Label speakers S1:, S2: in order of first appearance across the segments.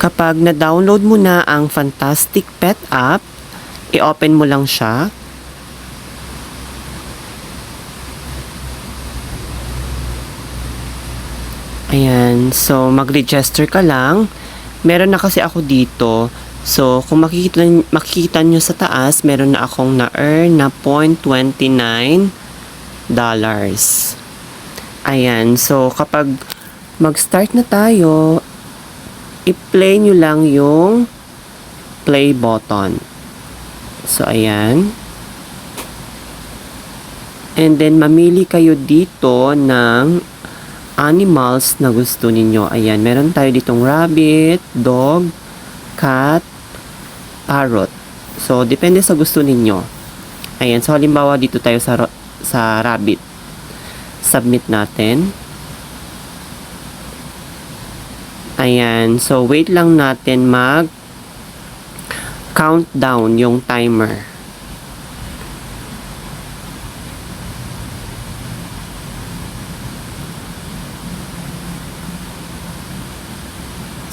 S1: Kapag na-download mo na ang Fantastic Pet app, i-open mo lang siya. Ayan, so mag-register ka lang. Meron na kasi ako dito. So, kung makikita nyo sa taas, meron na akong na-earn na $0.29. Ayan, so kapag mag-start na tayo, i-play nyo lang yung play button. So, ayan. And then, mamili kayo dito ng animals na gusto ninyo. Ayan, meron tayo ditong rabbit, dog, cat, parrot. So, depende sa gusto ninyo. Ayan, so halimbawa dito tayo sa rabbit. Submit natin. Ayan, so wait lang natin mag countdown yung timer.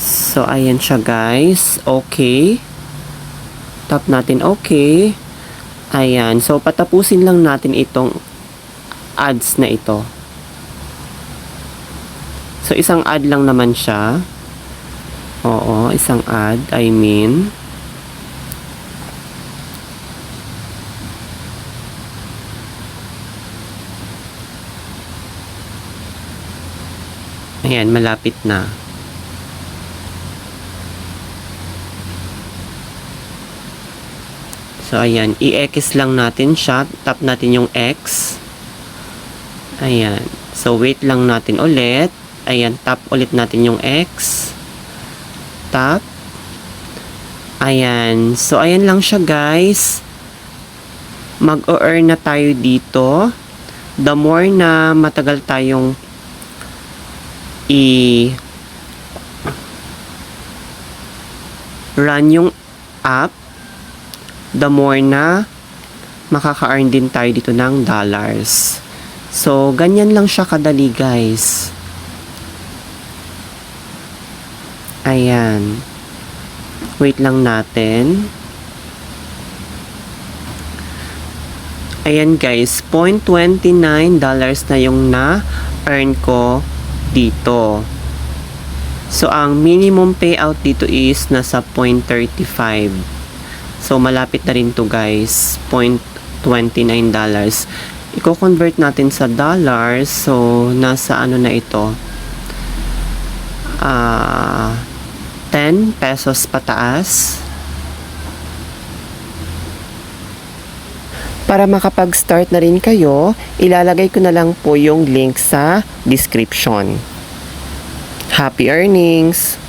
S1: So, ayan siya guys. Okay. Tap natin okay. Ayan. So, patapusin lang natin itong ads na ito. So, isang ad lang naman siya. Oo, isang ad. I mean. Ayan, malapit na. So, ayan. I-X lang natin siya. Tap natin yung X. Ayan. So, wait lang natin ulit. Ayan. Tap ulit natin yung X. Tap. Ayan. So, ayan lang siya, guys. Mag-earn na tayo dito. The more na matagal tayong run yung app, the more na makaka-earn din tayo dito ng dollars. So, ganyan lang siya kadali, guys. Ayan. Wait lang natin. Ayan, guys. $0.29 na yung na-earn ko dito. So, ang minimum payout dito is nasa $0.35. So, malapit na rin to guys. $0.29. Iko-convert natin sa dollars. So, nasa ano na ito? 10 pesos pataas. Para makapag-start na rin kayo, ilalagay ko na lang po yung link sa description. Happy earnings!